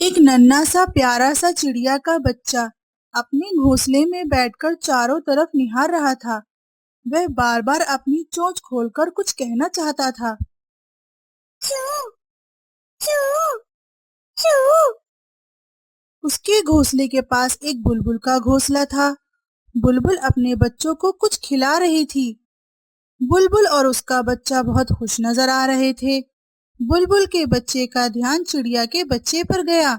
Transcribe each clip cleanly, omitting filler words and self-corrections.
एक नन्हा सा प्यारा सा चिड़िया का बच्चा अपने घोंसले में बैठकर चारों तरफ निहार रहा था। वह बार बार अपनी चोंच खोलकर कुछ कहना चाहता था। चू चू चू। उसके घोंसले के पास एक बुलबुल का घोंसला था। बुलबुल अपने बच्चों को कुछ खिला रही थी। बुलबुल और उसका बच्चा बहुत खुश नजर आ रहे थे। बुलबुल के बच्चे का ध्यान चिड़िया के बच्चे पर गया।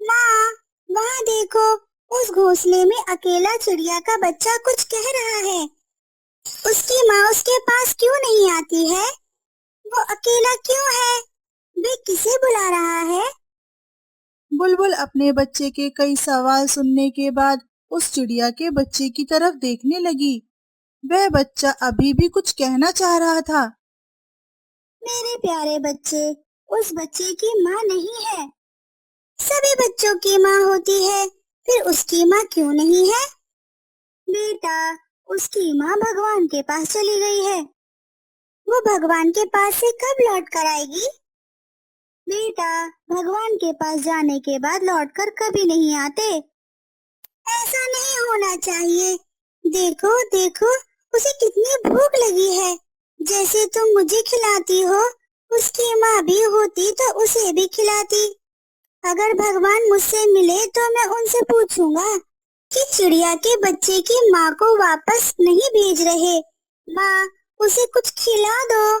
माँ, वहाँ देखो, उस घोंसले में अकेला चिड़िया का बच्चा कुछ कह रहा है। उसकी माँ उसके पास क्यों नहीं आती है? वो अकेला क्यों है? वे किसे बुला रहा है? बुलबुल अपने बच्चे के कई सवाल सुनने के बाद उस चिड़िया के बच्चे की तरफ देखने लगी। वह बच्चा अभी भी कुछ कहना चाह रहा था। मेरे प्यारे बच्चे, उस बच्चे की माँ नहीं है। सभी बच्चों की माँ होती है, फिर उसकी माँ क्यों नहीं है? बेटा, उसकी माँ भगवान के पास चली गई है। वो भगवान के पास से कब लौट कर आएगी? बेटा, भगवान के पास जाने के बाद लौटकर कभी नहीं आते। ऐसा नहीं होना चाहिए। देखो देखो, उसे कितनी भूख लगी है। जैसे तुम मुझे खिलाती हो, उसकी माँ भी होती तो उसे भी खिलाती। अगर भगवान मुझसे मिले तो मैं उनसे पूछूंगा कि चिड़िया के बच्चे की माँ को वापस नहीं भेज रहे। माँ, उसे कुछ खिला दो।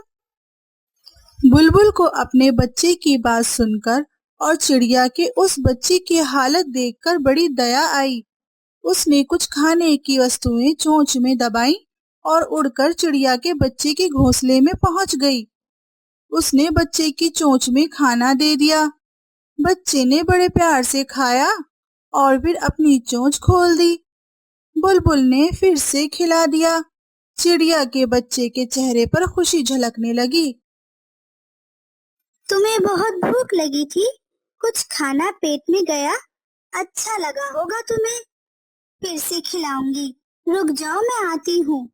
बुलबुल को अपने बच्चे की बात सुनकर और चिड़िया के उस बच्चे की हालत देखकर बड़ी दया आई। उसने कुछ खाने की वस्तुएं चोंच में दबाई और उड़कर चिड़िया के बच्चे के घोंसले में पहुंच गई। उसने बच्चे की चोंच में खाना दे दिया। बच्चे ने बड़े प्यार से खाया और फिर अपनी चोंच खोल दी। बुलबुल ने फिर से खिला दिया। चिड़िया के बच्चे के चेहरे पर खुशी झलकने लगी। तुम्हें बहुत भूख लगी थी, कुछ खाना पेट में गया, अच्छा लगा होगा तुम्हें। फिर से खिलाऊंगी, रुक जाओ, मैं आती हूँ।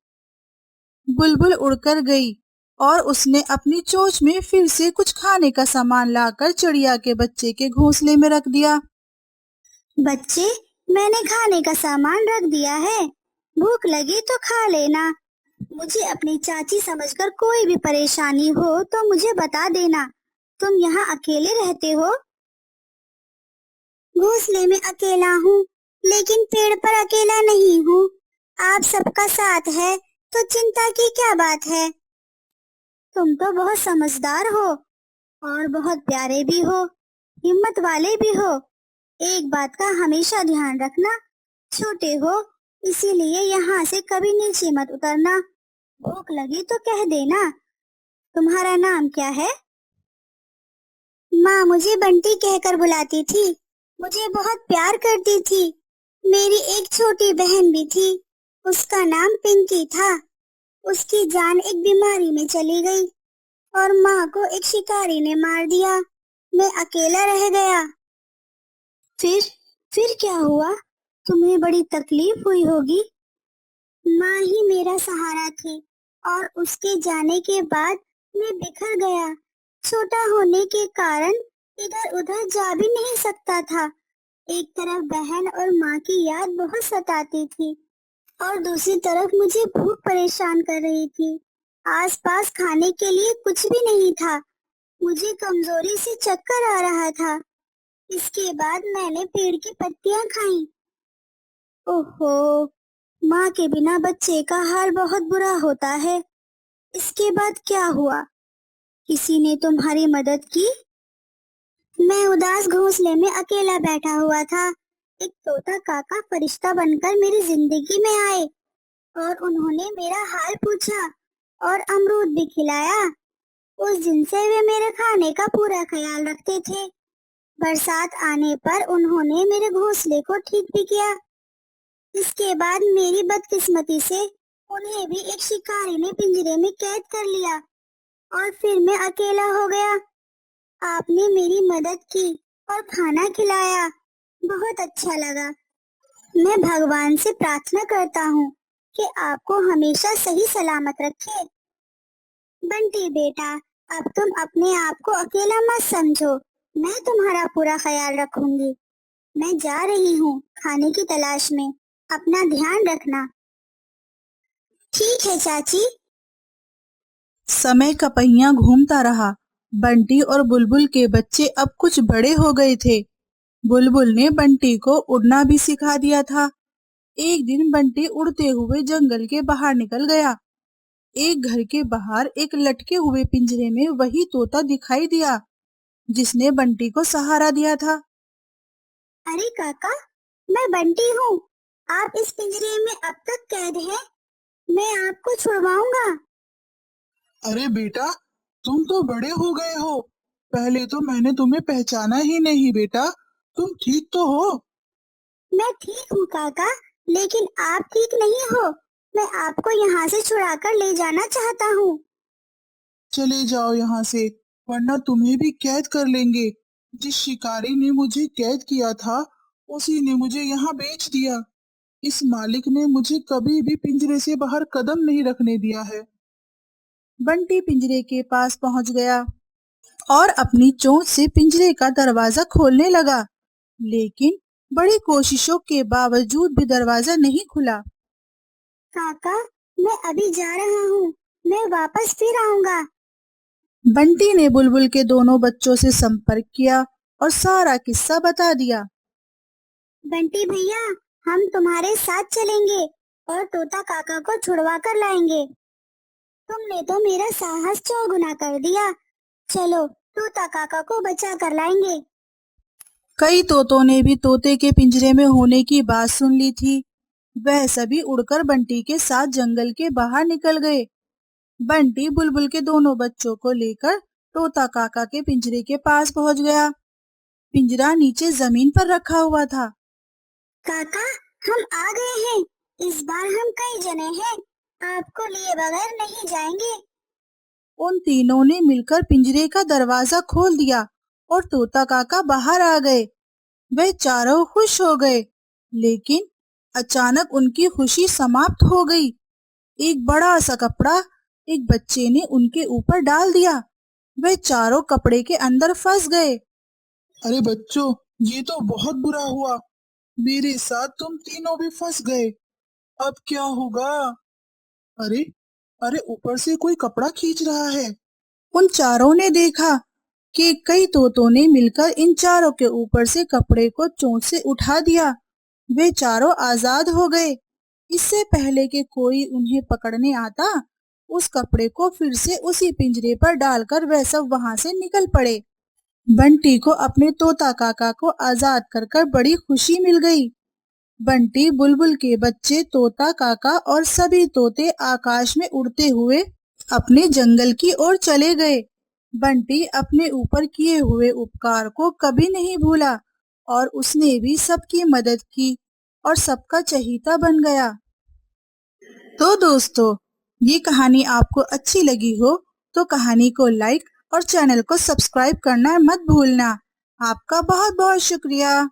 बुलबुल उड़कर गई और उसने अपनी चोंच में फिर से कुछ खाने का सामान लाकर चिड़िया के बच्चे के घोंसले में रख दिया। बच्चे, मैंने खाने का सामान रख दिया है, भूख लगी तो खा लेना। मुझे अपनी चाची समझकर कोई भी परेशानी हो तो मुझे बता देना। तुम यहाँ अकेले रहते हो? घोंसले में अकेला हूँ, लेकिन पेड़ पर अकेला नहीं हूँ। आप सबका साथ है, तो चिंता की क्या बात है? तुम तो बहुत समझदार हो और बहुत प्यारे भी हो, हिम्मत वाले भी हो। एक बात का हमेशा ध्यान रखना, छोटे हो इसीलिए यहाँ से कभी नीचे मत उतरना। भूख लगी तो कह देना। तुम्हारा नाम क्या है? माँ मुझे बंटी कहकर बुलाती थी, मुझे बहुत प्यार करती थी। मेरी एक छोटी बहन भी थी, उसका नाम पिंकी था। उसकी जान एक बीमारी में चली गई और माँ को एक शिकारी ने मार दिया। मैं अकेला रह गया। फिर फिर क्या हुआ? तुम्हें बड़ी तकलीफ हुई होगी। माँ ही मेरा सहारा थी और उसके जाने के बाद मैं बिखर गया। छोटा होने के कारण इधर उधर जा भी नहीं सकता था। एक तरफ बहन और माँ की याद बहुत सताती थी और दूसरी तरफ मुझे भूख परेशान कर रही थी। आसपास खाने के लिए कुछ भी नहीं था। मुझे कमजोरी से चक्कर आ रहा था। इसके बाद मैंने पेड़ की पत्तियां खाई। ओहो, माँ के बिना बच्चे का हाल बहुत बुरा होता है। इसके बाद क्या हुआ? किसी ने तुम्हारी मदद की? मैं उदास घोंसले में अकेला बैठा हुआ था। एक तोता काका फरिश्ता बनकर मेरी जिंदगी में आए और उन्होंने मेरा हाल पूछा और अमरूद भी खिलाया। उस दिन से वे मेरे खाने का पूरा ख्याल रखते थे। बरसात आने पर उन्होंने मेरे घोंसले को ठीक भी किया। इसके बाद मेरी बदकिस्मती से उन्हें भी एक शिकारी ने पिंजरे में कैद कर लिया और फिर मैं अकेला हो गया। आपने मेरी मदद की और खाना खिलाया, बहुत अच्छा लगा। मैं भगवान से प्रार्थना करता हूँ कि आपको हमेशा सही सलामत रखे। बंटी बेटा, अब तुम अपने आप को अकेला मत समझो। मैं तुम्हारा पूरा ख्याल रखूंगी। मैं जा रही हूँ खाने की तलाश में। अपना ध्यान रखना। ठीक है चाची। समय का पहिया घूमता रहा। बंटी और बुलबुल के बच्चे अब कुछ बड़े हो गए थे। बुलबुल ने बंटी को उड़ना भी सिखा दिया था। एक दिन बंटी उड़ते हुए जंगल के बाहर निकल गया। एक घर के बाहर एक लटके हुए पिंजरे में वही तोता दिखाई दिया जिसने बंटी को सहारा दिया था। अरे काका, मैं बंटी हूँ। आप इस पिंजरे में अब तक कैद हैं। मैं आपको छुड़वाऊंगा। अरे बेटा, तुम तो बड़े हो गए हो। पहले तो मैंने तुम्हें पहचाना ही नहीं बेटा। तुम ठीक तो हो? मैं ठीक हूँ काका, लेकिन आप ठीक नहीं हो। मैं आपको यहाँ से छुड़ा कर ले जाना चाहता हूँ। चले जाओ यहाँ से, वरना तुम्हें भी कैद कर लेंगे। जिस शिकारी ने मुझे कैद किया था, उसी ने मुझे यहाँ बेच दिया। इस मालिक ने मुझे कभी भी पिंजरे से बाहर कदम नहीं रखने दिया है। बंटी पिंजरे के पास पहुंच गया और अपनी चोंच से पिंजरे का दरवाजा खोलने लगा, लेकिन बड़ी कोशिशों के बावजूद भी दरवाजा नहीं खुला। काका, मैं अभी जा रहा हूँ। मैं वापस फिर आऊंगा। बंटी ने बुलबुल के दोनों बच्चों से संपर्क किया और सारा किस्सा बता दिया। बंटी भैया, हम तुम्हारे साथ चलेंगे और तोता काका को छुड़वा कर लाएंगे। तुमने तो मेरा साहस चौगुना कर दिया। चलो, तोता काका को बचा कर लाएंगे। कई तोतों ने भी तोते के पिंजरे में होने की बात सुन ली थी। वह सभी उड़कर बंटी के साथ जंगल के बाहर निकल गए। बंटी बुलबुल के दोनों बच्चों को लेकर तोता काका के पिंजरे के पास पहुंच गया। पिंजरा नीचे जमीन पर रखा हुआ था। काका, हम आ गए हैं। इस बार हम कई जने हैं। आपको लिए बगैर नहीं जाएंगे। उन तीनों ने मिलकर पिंजरे का दरवाजा खोल दिया और तोता काका बाहर आ गए। वे चारों खुश हो गए, लेकिन अचानक उनकी खुशी समाप्त हो गई। एक बड़ा सा कपड़ा एक बच्चे ने उनके ऊपर डाल दिया। वे चारों कपड़े के अंदर फंस गए। अरे बच्चों, ये तो बहुत बुरा हुआ। मेरे साथ तुम तीनों भी फंस गए। अब क्या होगा? अरे, अरे ऊपर से कोई कपड़ा खींच रहा है। उन चारों ने देखा कि कई तोतों ने मिलकर इन चारों के ऊपर से कपड़े को चोंच से उठा दिया। वे चारों आजाद हो गए। इससे पहले कि कोई उन्हें पकड़ने आता, उस कपड़े को फिर से उसी पिंजरे पर डालकर वे सब वहां से निकल पड़े। बंटी को अपने तोता काका को आजाद कर बड़ी खुशी मिल गई। बंटी, बुलबुल के बच्चे, तोता काका और सभी तोते आकाश में उड़ते हुए अपने जंगल की ओर चले गए। बंटी अपने ऊपर किए हुए उपकार को कभी नहीं भूला और उसने भी सबकी मदद की और सबका चहीता बन गया। तो दोस्तों, ये कहानी आपको अच्छी लगी हो तो कहानी को लाइक और चैनल को सब्सक्राइब करना मत भूलना। आपका बहुत बहुत शुक्रिया।